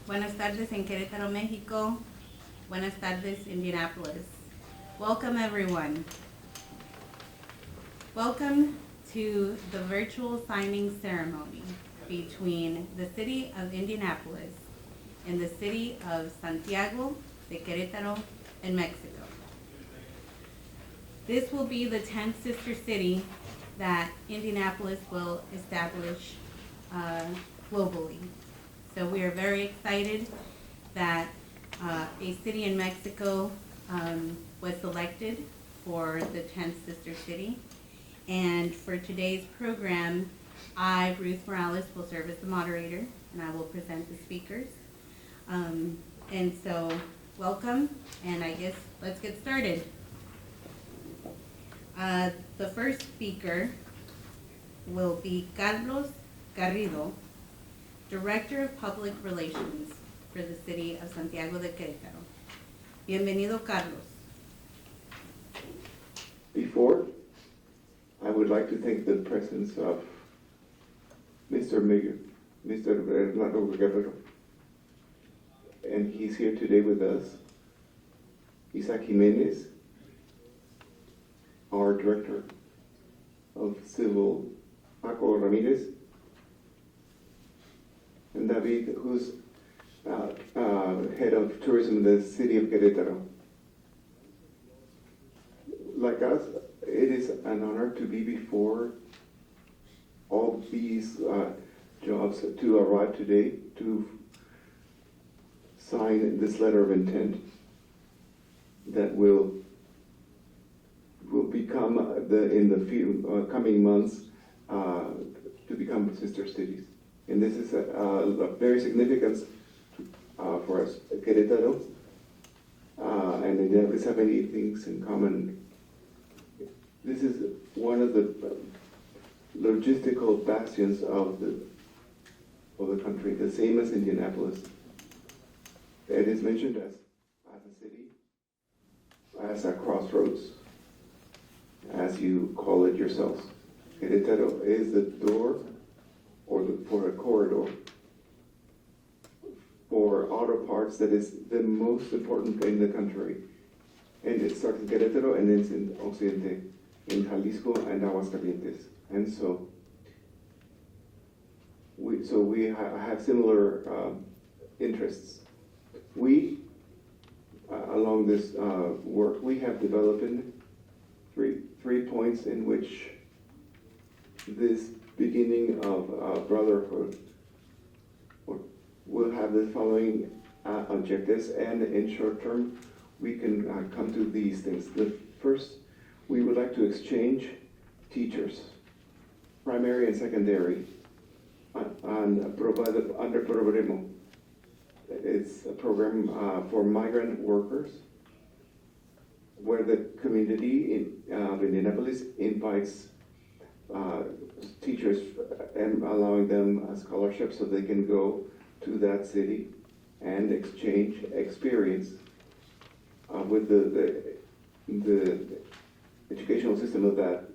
Buenas tardes en Querétaro, México. Buenas tardes, Indianapolis. Welcome, everyone. Welcome to the virtual signing ceremony between the City of Indianapolis and the City of Santiago de Querétaro in Mexico. This will be the 10th sister city that Indianapolis will establish globally. So we are very excited that a city in Mexico was selected for the 10th sister city. And for today's program, I, Ruth Morales, will serve as the moderator, and I will present the speakers. And so, welcome, and I guess let's get started. The first speaker will be Carlos Garrido, Director of Public Relations for the City of Santiago de Querétaro. Bienvenido, Carlos. Before, I would like to thank the presence of Mr. Mayor, Mr. Bernardo Guerrero, and he's here today with us. Isaac Jimenez, our Director of Civil, Paco Ramirez, and David, who's Head of Tourism in the City of Querétaro. Like us, it is an honor to be before all these jobs to arrive today to sign this letter of intent that will become in the few coming months to become sister cities. And this is a very significant for us, Querétaro, and Indianapolis have many things in common. This is one of the logistical bastions of the country, the same as Indianapolis. It is mentioned as a city, as a crossroads, as you call it yourselves. Querétaro is the door for a corridor for auto parts that is the most important in the country. And it starts in Querétaro and ends in Occidente, in Jalisco and Aguascalientes. And so we have similar interests. We, along this work, we have developed in three points in which this beginning of brotherhood will have the following objectives, and in short term, we can come to these things. The first, we would like to exchange teachers, primary and secondary, under Programo. It's a program for migrant workers, where the community of Indianapolis invites teachers and allowing them a scholarship so they can go to that city and exchange experience with the educational system of that,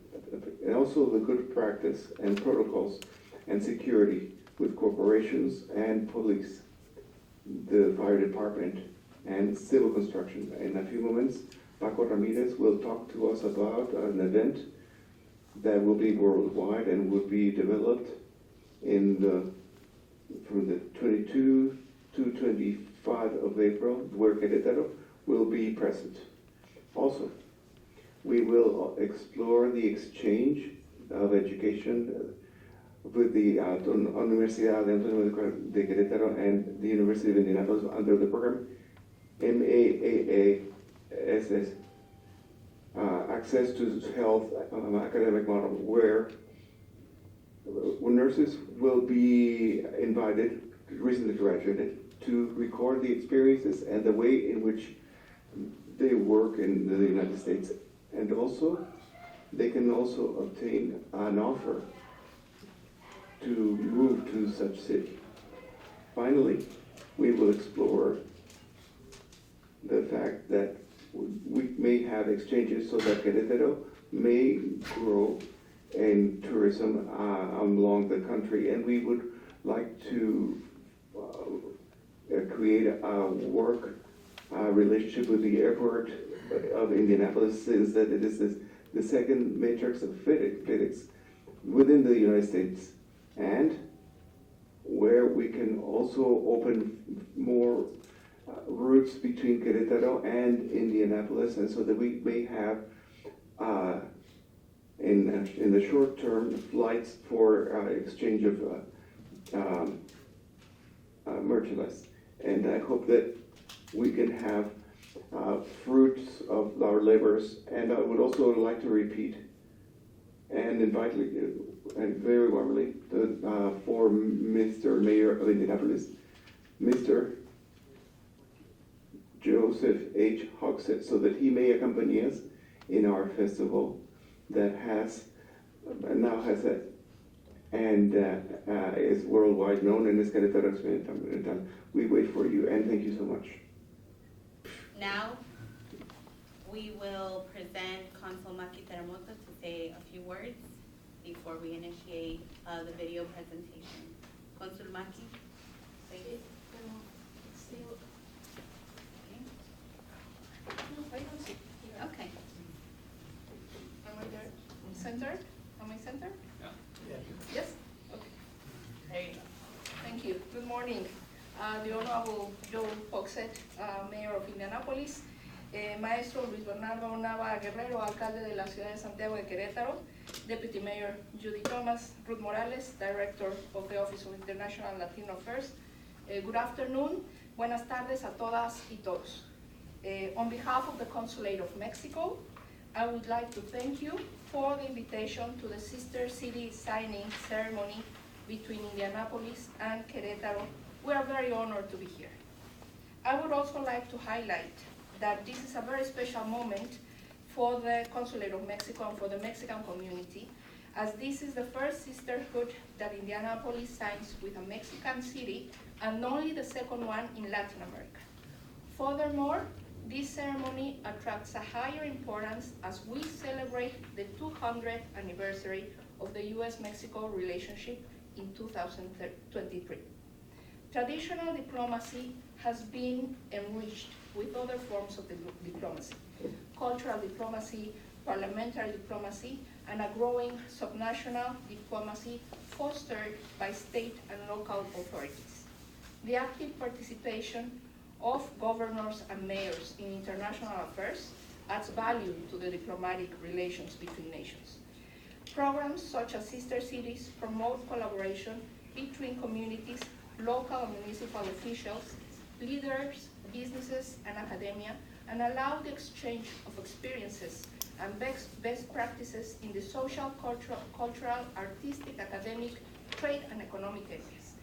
and also the good practice and protocols and security with corporations and police, the fire department, and civil construction. In a few moments, Paco Ramirez will talk to us about an event that will be worldwide and will be developed from the 22 to 25 of April, where Querétaro will be present. Also, we will explore the exchange of education with the Universidad de Querétaro and the University of Indianapolis under the program MAASS, Access to Health Academic Model, where nurses will be invited, recently graduated, to record the experiences and the way in which they work in the United States. And also, they can also obtain an offer to move to such city. Finally, we will explore the fact that we may have exchanges so that Querétaro may grow in tourism along the country, and we would like to create a work relationship with the airport of Indianapolis, since that it is the second matrix of physics within the United States, and where we can also open more routes between Querétaro and Indianapolis, and so that we may have in the short term flights for exchange of merchandise. And I hope that we can have fruits of our labors. And I would also like to repeat and invite you, and very warmly, for Mr. Mayor of Indianapolis, Mr. Joseph H. Hogsett, so that he may accompany us in our festival that now has a, and is worldwide known, and is Querétaro Experimental. We wait for you, and thank you so much. Now, we will present Consul Maki Teramoto to say a few words before we initiate the video presentation. Consul Maki, please. Okay. Am I there? Centered? Am I centered? Yeah. Yes? Okay. There you go. Thank you. Good morning. The Honorable Joe Hogsett, Mayor of Indianapolis, Maestro Luis Bernardo Nava Guerrero, Alcalde de la Ciudad de Santiago de Querétaro, Deputy Mayor Judy Thomas, Ruth Morales, Director of the Office of International Latino Affairs. Good afternoon. Buenas tardes a todas y todos. On behalf of the Consulate of Mexico, I would like to thank you for the invitation to the Sister City signing ceremony between Indianapolis and Querétaro. We are very honored to be here. I would also like to highlight that this is a very special moment for the Consulate of Mexico and for the Mexican community, as this is the first sisterhood that Indianapolis signs with a Mexican city, and only the second one in Latin America. Furthermore, this ceremony attracts a higher importance as we celebrate the 200th anniversary of the U.S.-Mexico relationship in 2023. Traditional diplomacy has been enriched with other forms of diplomacy, cultural diplomacy, parliamentary diplomacy, and a growing subnational diplomacy fostered by state and local authorities. The active participation of governors and mayors in international affairs adds value to the diplomatic relations between nations. Programs such as Sister Cities promote collaboration between communities, local and municipal officials, leaders, businesses, and academia, and allow the exchange of experiences and best practices in the social, cultural, artistic, academic, trade, and economic areas.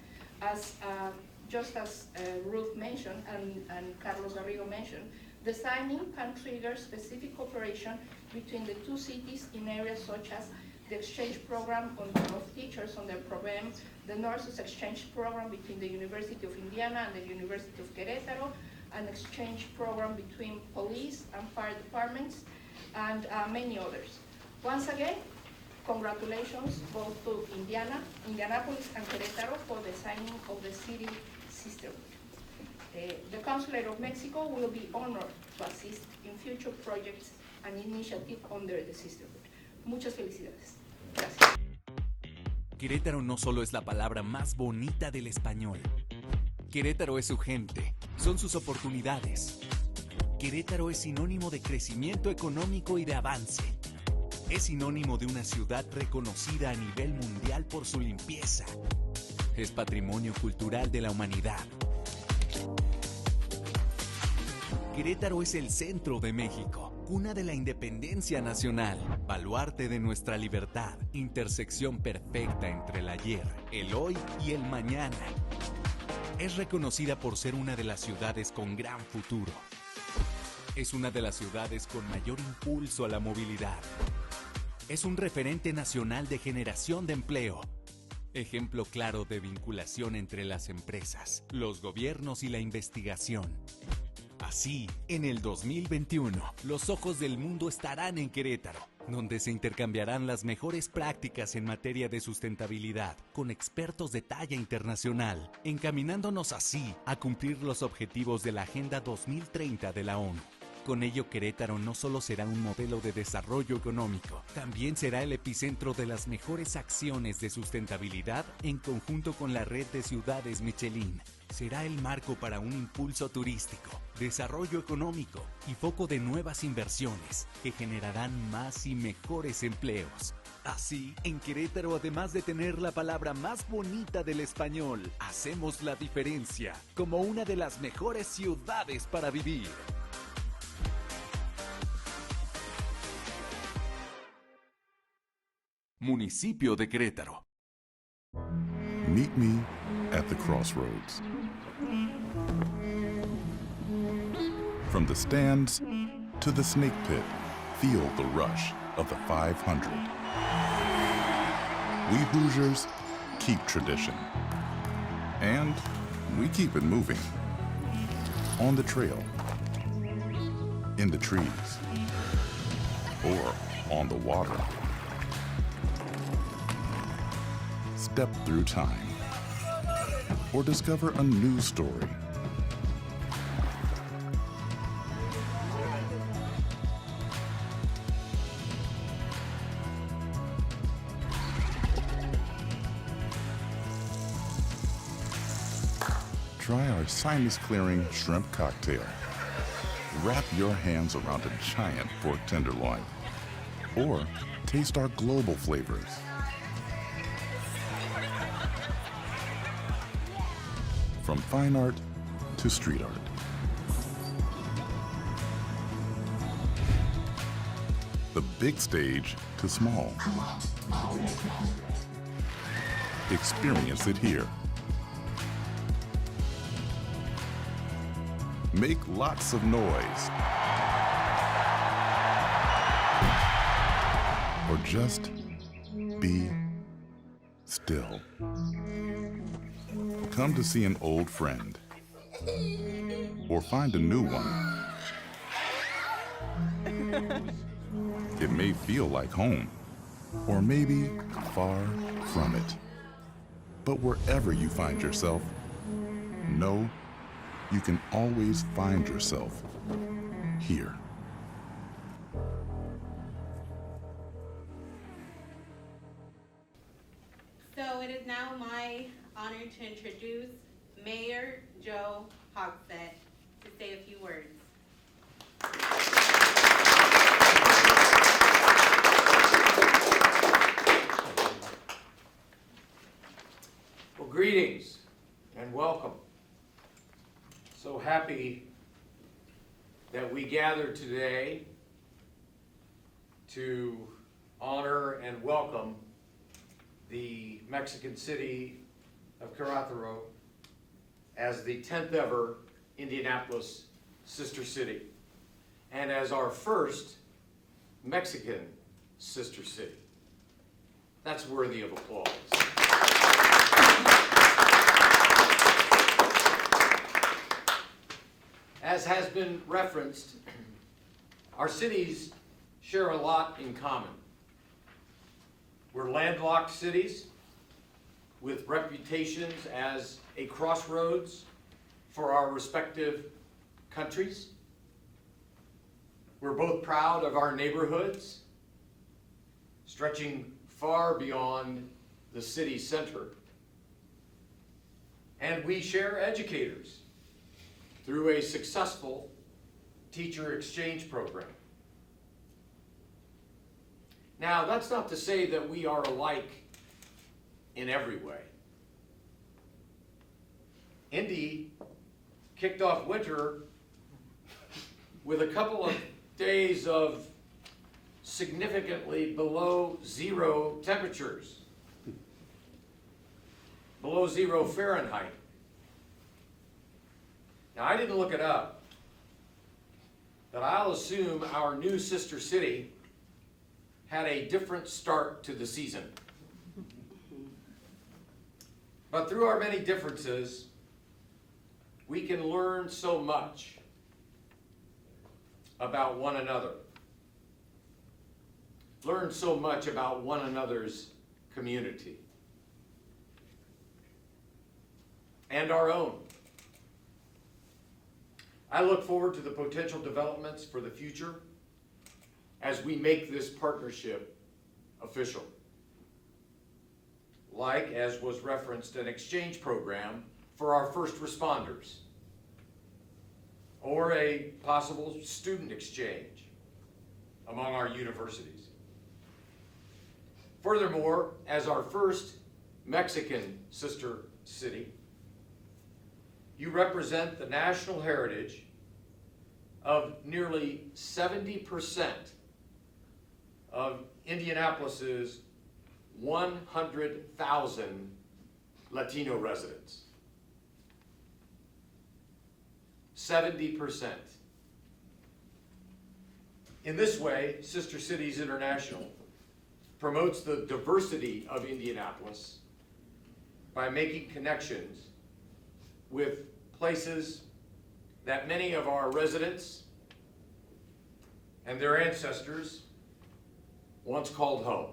Just as Ruth mentioned and Carlos Garrido mentioned, the signing can trigger specific cooperation between the two cities in areas such as the exchange program of teachers on their program, the nurses exchange program between the University of Indiana and the University of Querétaro, an exchange program between police and fire departments, and many others. Once again, congratulations both to Indianapolis and Querétaro for the signing of the city sisterhood. The Consulate of Mexico will be honored to assist in future projects and initiatives under the sisterhood. Muchas felicidades. Gracias. Querétaro no solo es la palabra más bonita del español. Querétaro es su gente, son sus oportunidades. Querétaro es sinónimo de crecimiento económico y de avance. Es sinónimo de una ciudad reconocida a nivel mundial por su limpieza. Es patrimonio cultural de la humanidad. Querétaro es el centro de México, cuna de la independencia nacional, baluarte de nuestra libertad, intersección perfecta entre el ayer, el hoy y el mañana. Es reconocida por ser una de las ciudades con gran futuro. Es una de las ciudades con mayor impulso a la movilidad. Es un referente nacional de generación de empleo. Ejemplo claro de vinculación entre las empresas, los gobiernos y la investigación. Así, en el 2021, los ojos del mundo estarán en Querétaro, donde se intercambiarán las mejores prácticas en materia de sustentabilidad con expertos de talla internacional, encaminándonos así a cumplir los objetivos de la Agenda 2030 de la ONU. Con ello, Querétaro no solo será un modelo de desarrollo económico, también será el epicentro de las mejores acciones de sustentabilidad en conjunto con la red de ciudades Michelin. Será el marco para un impulso turístico, desarrollo económico y foco de nuevas inversiones que generarán más y mejores empleos. Así, en Querétaro, además de tener la palabra más bonita del español, hacemos la diferencia como una de las mejores ciudades para vivir. Municipio de Querétaro. Meet me at the crossroads. From the stands to the snake pit, feel the rush of the 500. We Hoosiers keep tradition. And we keep it moving. On the trail, in the trees, or on the water. Step through time, or discover a new story. Try our sinus-clearing shrimp cocktail. Wrap your hands around a giant pork tenderloin, or taste our global flavors. From fine art to street art. The big stage to small. Experience it here. Make lots of noise. Or just be still. Come to see an old friend, or find a new one. It may feel like home, or maybe far from it. But wherever you find yourself, know you can always find yourself here. So it is now my honor to introduce Mayor Joe Hogsett to say a few words. Well, greetings and welcome. So happy that we gather today to honor and welcome the Mexican city of Querétaro as the 10th ever Indianapolis Sister City, and as our first Mexican sister city. That's worthy of applause. As has been referenced, our cities share a lot in common. We're landlocked cities with reputations as a crossroads for our respective countries. We're both proud of our neighborhoods, stretching far beyond the city center. And we share educators through a successful teacher exchange program. Now, that's not to say that we are alike in every way. Indy kicked off winter with a couple of days of significantly below zero temperatures, below 0 Fahrenheit. Now, I didn't look it up, but I'll assume our new sister city had a different start to the season. But through our many differences, we can learn so much about one another. Learn so much about one another's community and our own. I look forward to the potential developments for the future as we make this partnership official. Like, as was referenced, an exchange program for our first responders, or a possible student exchange among our universities. Furthermore, as our first Mexican sister city, you represent the national heritage of nearly 70% of Indianapolis's 100,000 Latino residents. 70%. In this way, Sister Cities International promotes the diversity of Indianapolis by making connections with places that many of our residents and their ancestors once called home.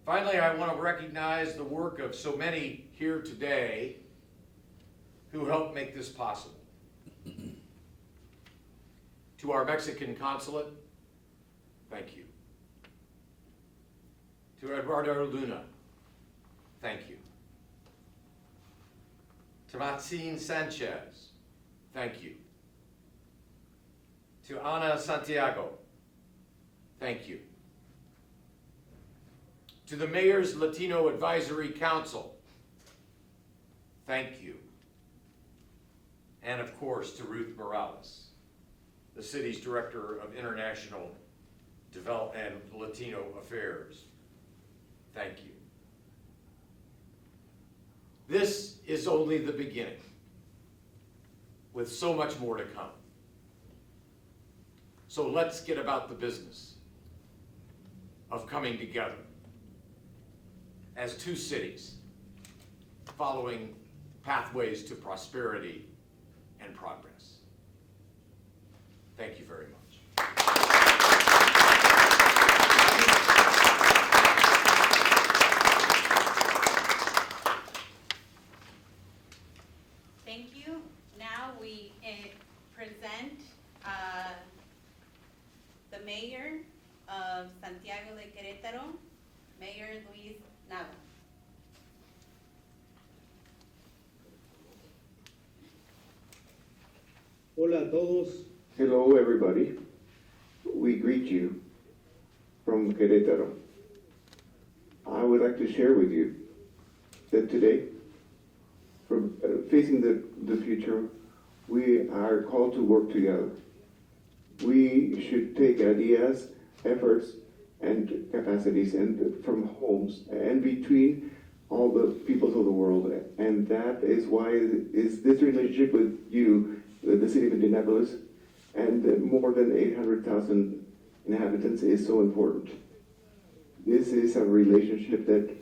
Finally, I want to recognize the work of so many here today who helped make this possible. To our Mexican Consulate, thank you. To Eduardo Luna, thank you. To Maxine Sanchez, thank you. To Ana Santiago, thank you. To the Mayor's Latino Advisory Council, thank you. And of course, to Ruth Morales, the city's Director of International Development and Latino Affairs, thank you. This is only the beginning, with so much more to come. So let's get about the business of coming together as two cities, following pathways to prosperity and progress. Thank you very much. Thank you. Now we present the Mayor of Santiago de Querétaro, Mayor Luis Nava. Hola a todos. Hello, everybody. We greet you from Querétaro. I would like to share with you that today, for facing the future, we are called to work together. We should take ideas, efforts, and capacities and from homes and between all the peoples of the world. And that is why is this relationship with you, the city of Indianapolis, and more than 800,000 inhabitants is so important. This is a relationship that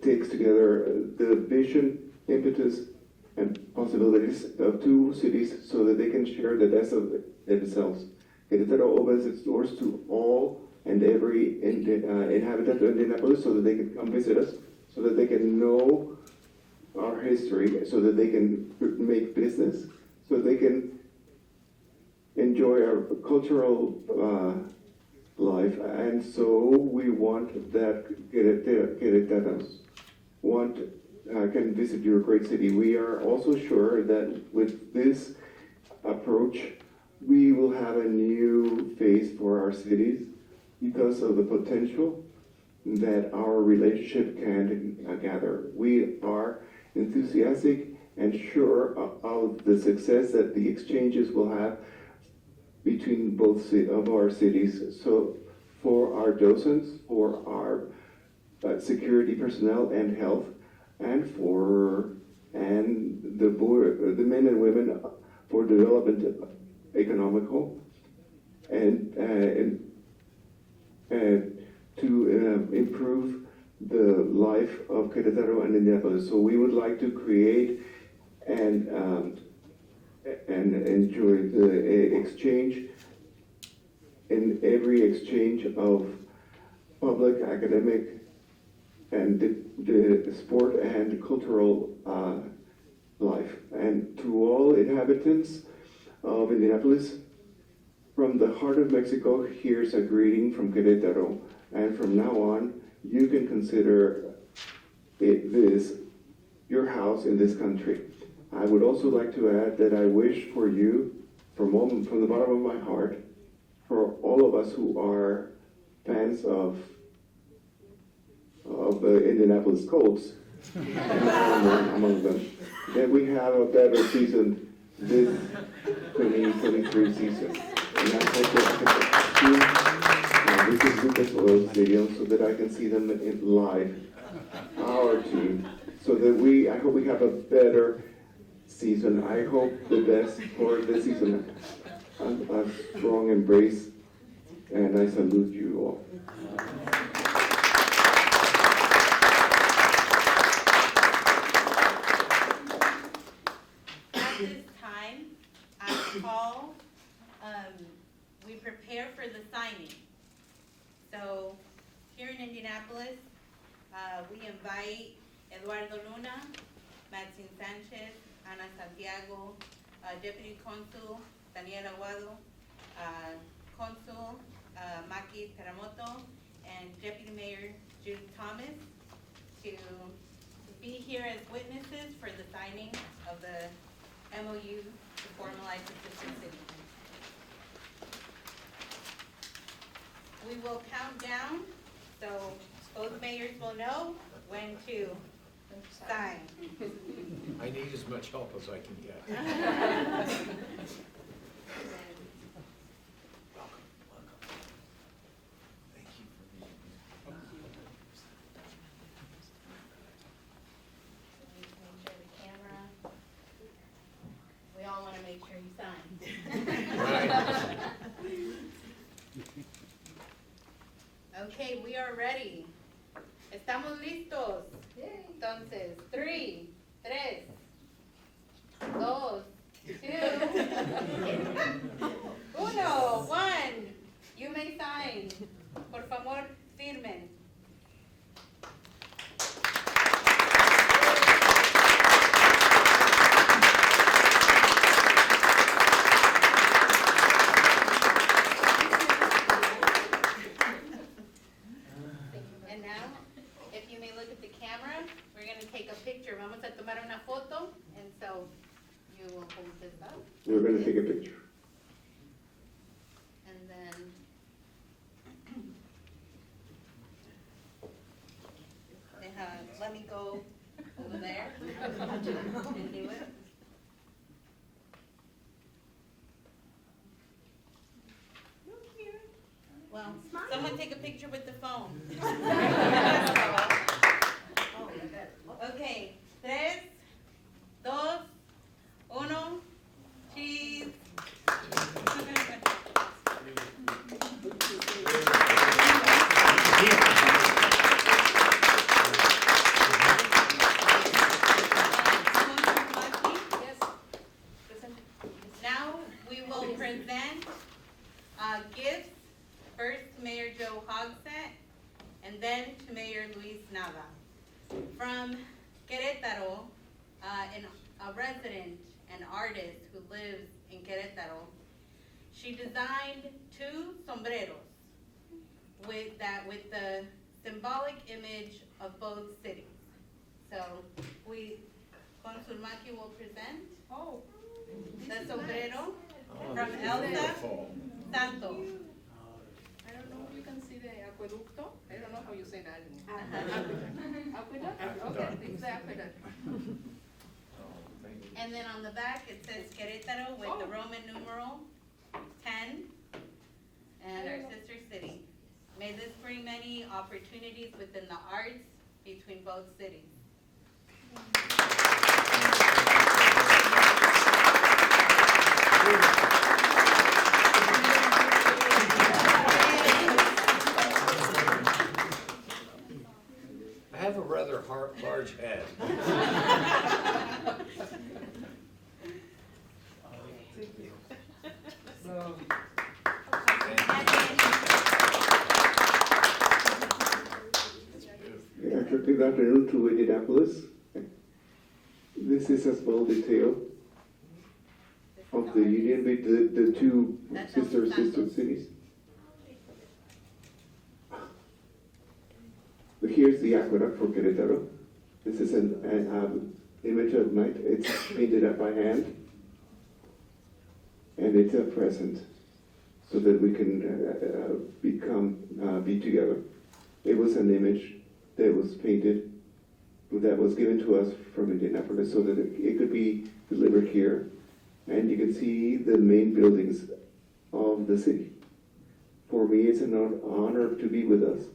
takes together the vision, impetus, and possibilities of two cities so that they can share the best of themselves. Querétaro opens its doors to all and every inhabitant of Indianapolis so that they can come visit us, so that they can know our history, so that they can make business, so they can enjoy our cultural life. And so we want that Querétaros can visit your great city. We are also sure that with this approach, we will have a new phase for our cities because of the potential that our relationship can gather. We are enthusiastic and sure of the success that the exchanges will have between both of our cities. So for our docents, for our security personnel and health, and the men and women for development, economical, and to improve the life of Querétaro and Indianapolis. So we would like to create and and enjoy the exchange. In every exchange of public, academic, and the sport and cultural life. And to all inhabitants of Indianapolis, from the heart of Mexico, here's a greeting from Querétaro. And from now on, you can consider this your house in this country. I would also like to add that I wish for you, from the bottom of my heart, for all of us who are fans of the Indianapolis Colts, among them, that we have a better season this 2023 season. And I hope that we can Lucas Oil Stadium so that I can see them in live, our team, so that I hope we have a better season. I hope the best for this season. A strong embrace, and I salute you all. At this time, I call, we prepare for the signing. So here in Indianapolis, we invite Eduardo Luna, Maxine Sanchez, Ana Santiago, Deputy Consul Daniel Aguado, Consul Maki Teramoto, and Deputy Mayor Jude Thomas to be here as witnesses for the signing of the MOU to formalize the sister city. We will count down, so both mayors will know when to sign. I need as much help as I can get. We all want to make sure you sign. Okay, we are ready. ¿Estamos listos? Entonces, 3, 2, 1, 1. You may sign. Por favor, firmen. And now, if you may look at the camera, we're going to take a picture. Vamos a tomar una foto, and so you will hold this up. We're going to take a picture. And then, let me go over there and do it. Well, someone take a picture with the phone. Okay, 3, 2, 1, cheese. Now we will present gifts, first to Mayor Joe Hogsett, and then to Mayor Luis Nava. From Querétaro, a resident and artist who lives in Querétaro, she designed 2 sombreros with the symbolic image of both cities. So Consul Maki will present the sombrero from Elsa Santo. I don't know if you can see the aqueducto. I don't know how you say that. Aqueduct? Okay, it's the aqueduct. And then on the back, it says Querétaro with the Roman numeral 10 and our sister city. May this bring many opportunities within the arts between both cities. I have a rather large head. afternoon to Indianapolis. This is a small detail of the union with the two sister cities. Here's the aqueduct for Querétaro. This is an image at night. It's painted up by hand. And it's a present so that we can be together. It was an image that was painted, that was given to us from Indianapolis so that it could be delivered here. And you can see the main buildings of the city. For me, it's an honor to be with us.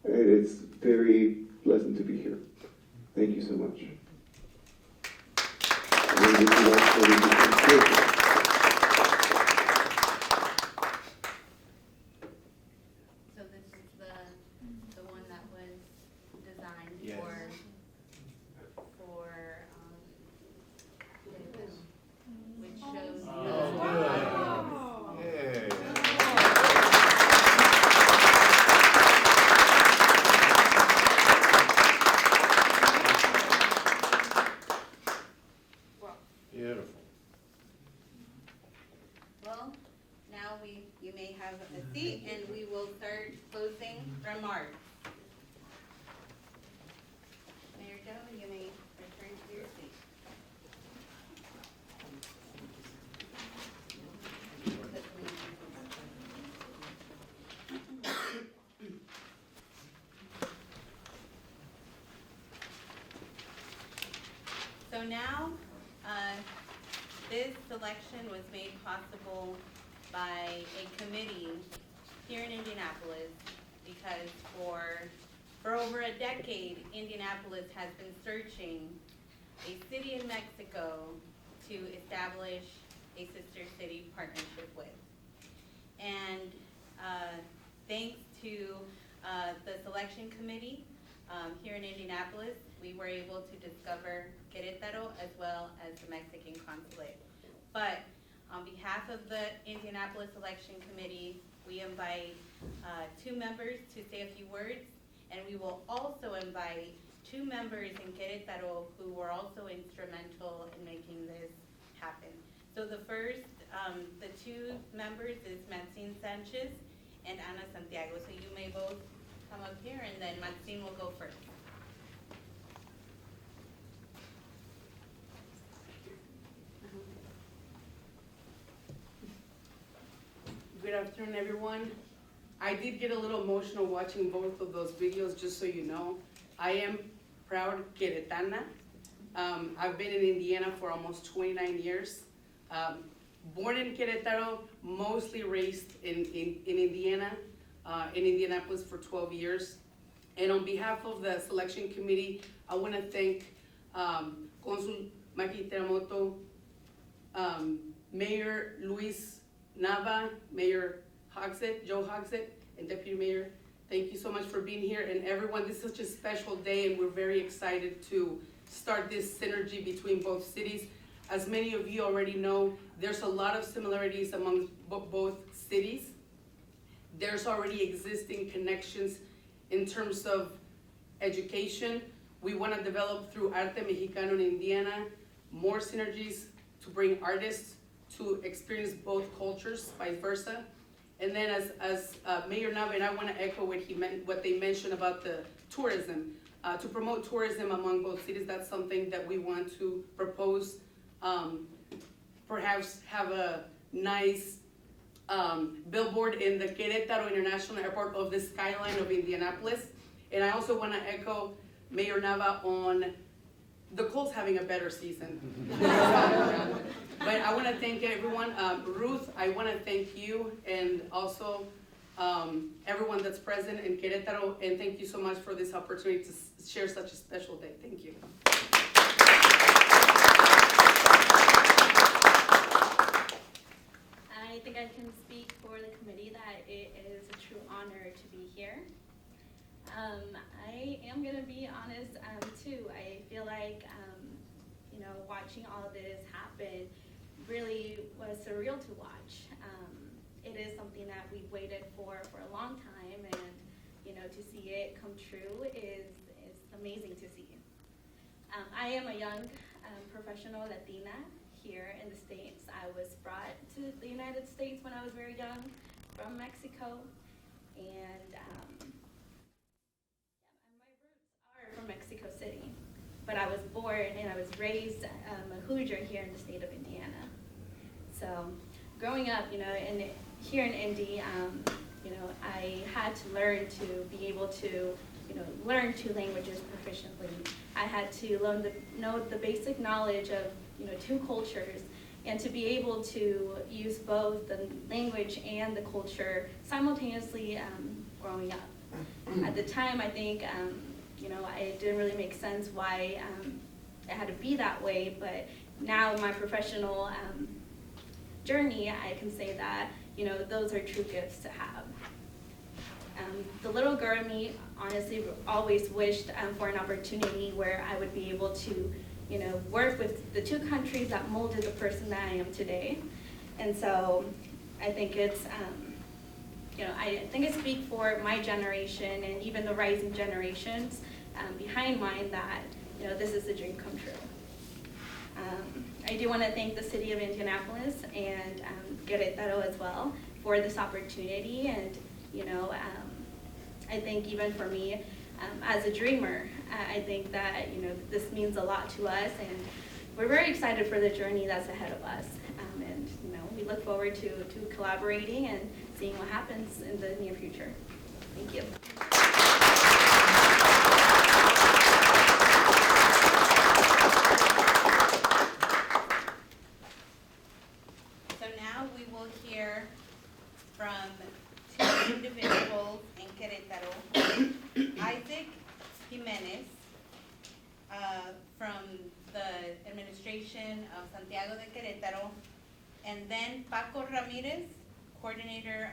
And it's very pleasant to be here. Thank you so much. So this is the one that was designed Yes. for which shows Beautiful. Well, now you may have a seat and we will start closing remarks. Mayor Joe, you may return to your seat. So now, this selection was made possible by a committee here in Indianapolis because for over a decade, Indianapolis has been searching a city in Mexico to establish a sister city partnership with. And thanks to the selection committee here in Indianapolis, we were able to discover Querétaro as well as the Mexican Consulate. But on behalf of the Indianapolis Election Committee, we invite 2 members to say a few words, and we will also invite 2 members in Querétaro who were also instrumental in making this happen. So the first, the 2 members is Maxine Sanchez and Ana Santiago. So you may both come up here, and then Maxine will go first. Good afternoon, everyone. I did get a little emotional watching both of those videos, just so you know. I am proud Queretana. I've been in Indiana for almost 29 years. Born in Querétaro, mostly raised in Indiana, in Indianapolis for 12 years. And on behalf of the selection committee, I want to thank Consul Maki Teramoto, Mayor Luis Nava, Mayor Hogsett, Joe Hogsett, and Deputy Mayor. Thank you so much for being here. And everyone, this is such a special day, and we're very excited to start this synergy between both cities. As many of you already know, there's a lot of similarities among both cities. There's already existing connections in terms of education. We want to develop through Arte Mexicano in Indiana more synergies to bring artists to experience both cultures, vice versa. And then as Mayor Nava, and I want to echo what they mentioned about the tourism. To promote tourism among both cities, that's something that we want to propose. Perhaps have a nice billboard in the Querétaro International Airport of the skyline of Indianapolis. And I also want to echo Mayor Nava on the Colts having a better season. But I want to thank everyone. Ruth, I want to thank you, and also everyone that's present in Querétaro, and thank you so much for this opportunity to share such a special day. Thank you. I think I can speak for the committee that it is a true honor to be here. I am going to be honest too. I feel like, watching all this happen really was surreal to watch. It is something that we waited for a long time, and to see it come true is amazing to see. I am a young professional Latina here in the States. I was brought to the United States when I was very young from Mexico, and my roots are from Mexico City, but I was born and I was raised a Hoosier here in the state of Indiana. So growing up, here in Indy, I had to learn to be able to, learn 2 languages proficiently. I had to know the basic knowledge of, 2 cultures, and to be able to use both the language and the culture simultaneously growing up. At the time, I think, it didn't really make sense why it had to be that way, but now in my professional journey, I can say that, those are true gifts to have. The little girl in me honestly always wished for an opportunity where I would be able to, work with the 2 countries that molded the person that I am today. And so I think it's, I think I speak for my generation and even the rising generations behind mine that, this is a dream come true. I do want to thank the City of Indianapolis and Querétaro as well for this opportunity, and I think even for me as a dreamer, I think that this means a lot to us, and we're very excited for the journey that's ahead of us, and we look forward to collaborating and seeing what happens in the near future. Thank you. So now we will hear from 2 individuals in Querétaro, Isaac Jimenez from the administration of Santiago de Querétaro, and then Paco Ramirez, coordinator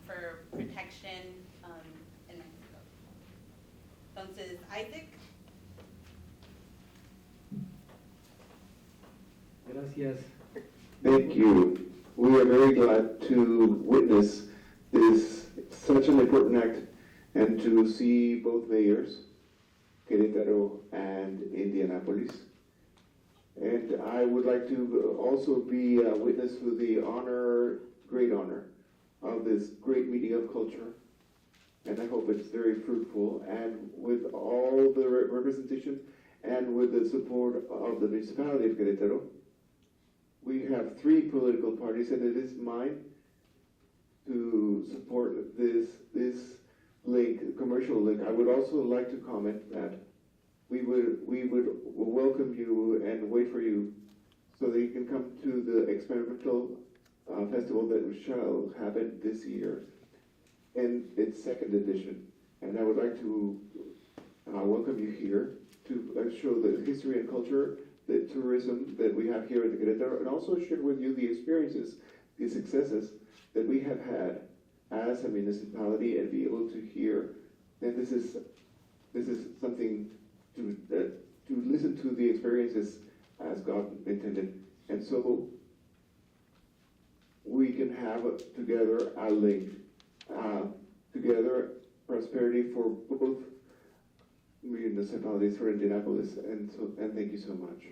for protection in Mexico. Entonces, Isaac. Gracias. Thank you. We are very glad to witness this such an important act and to see both mayors, Querétaro and Indianapolis. And I would like to also be a witness to the great honor of this great meeting of culture. And I hope it's very fruitful, and with all the representation and with the support of the municipality of Querétaro. We have 3 political parties, and it is mine to support this link, commercial link. I would also like to comment that we would welcome you and wait for you so that you can come to the experimental festival that shall happen this year in its 2nd edition. And I would like to welcome you here to show the history and culture, the tourism that we have here in Querétaro, and also share with you the experiences, the successes that we have had as a municipality, and be able to hear. And this is something to listen to the experiences as God intended, and so we can have together a link, together prosperity for both municipalities, for Indianapolis, and thank you so much.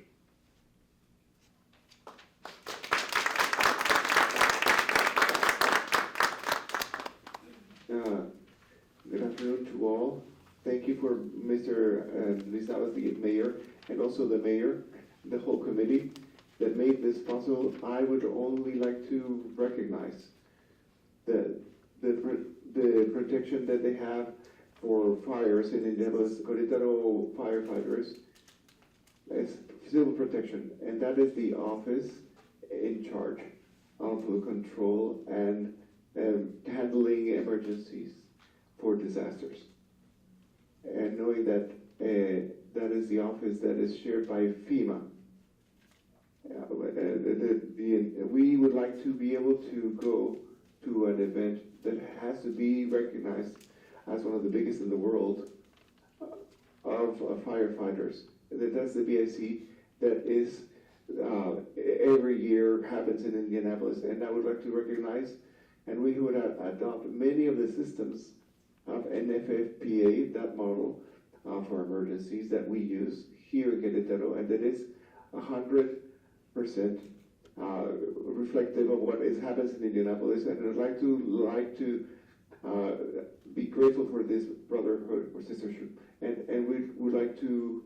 Good afternoon to all. Thank you for Mr. Rizal, the mayor, and also the mayor, the whole committee that made this possible. I would only like to recognize the protection that they have for fires in Indianapolis. Querétaro firefighters is civil protection, and that is the office in charge of control and handling emergencies for disasters. And knowing that that is the office that is shared by FEMA. We would like to be able to go to an event that has to be recognized as one of the biggest in the world of firefighters. That's the BIC that is every year happens in Indianapolis, and I would like to recognize, and we would adopt many of the systems of NFFPA, that model for emergencies that we use here in Querétaro, and that is 100% reflective of what happens in Indianapolis. And I'd like to be grateful for this brotherhood or sisterhood, and we would like to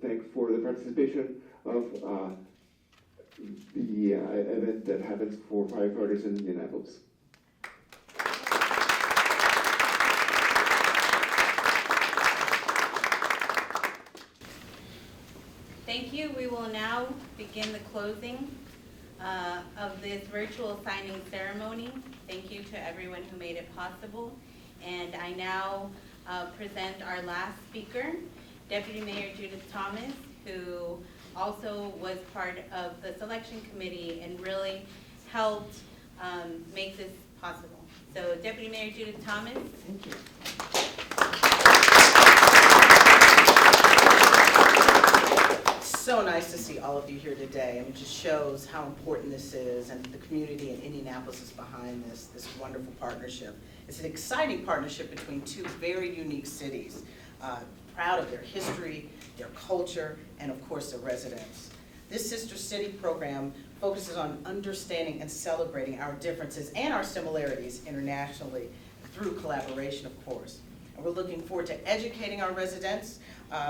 thank for the participation of the event that happens for firefighters in Indianapolis. Thank you. We will now begin the closing of this virtual signing ceremony. Thank you to everyone who made it possible. And I now present our last speaker, Deputy Mayor Judith Thomas, who also was part of the selection committee and really helped make this possible. So Deputy Mayor Judith Thomas. Thank you. So nice to see all of you here today, and it just shows how important this is, and the community in Indianapolis is behind this wonderful partnership. It's an exciting partnership between two very unique cities, proud of their history, their culture, and of course their residents. This Sister City program focuses on understanding and celebrating our differences and our similarities internationally through collaboration, of course. And we're looking forward to educating our residents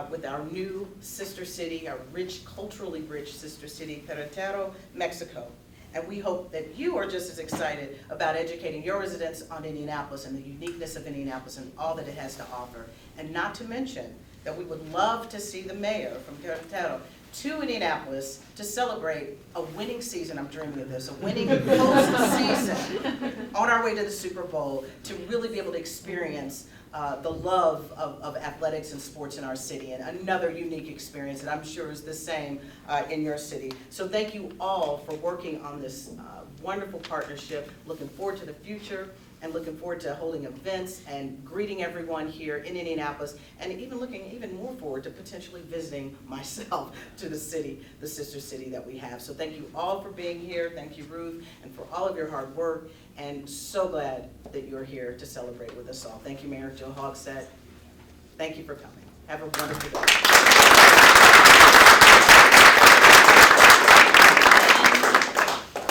with our new sister city, our culturally rich sister city, Querétaro, Mexico. And we hope that you are just as excited about educating your residents on Indianapolis and the uniqueness of Indianapolis and all that it has to offer. And not to mention that we would love to see the mayor from Querétaro to Indianapolis to celebrate a winning season. I'm dreaming of this, a winning postseason on our way to the Super Bowl, to really be able to experience the love of athletics and sports in our city, and another unique experience that I'm sure is the same in your city. So thank you all for working on this wonderful partnership. Looking forward to the future, and looking forward to holding events and greeting everyone here in Indianapolis, and looking even more forward to potentially visiting myself to the city, the sister city that we have. So thank you all for being here. Thank you, Ruth, and for all of your hard work, and so glad that you're here to celebrate with us all. Thank you, Mayor Joe Hogsett. Thank you for coming. Have a wonderful day.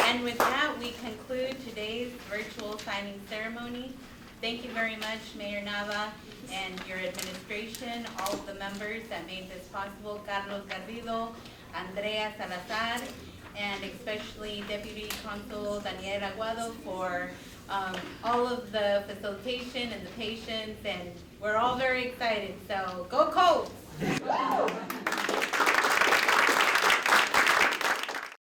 And with that, we conclude today's virtual signing ceremony. Thank you very much, Mayor Nava and your administration, all of the members that made this possible, Carlos Garrido, Andrea Salazar, and especially Deputy Consul Daniel Aguado for all of the facilitation and the patience, and we're all very excited, so go Colts!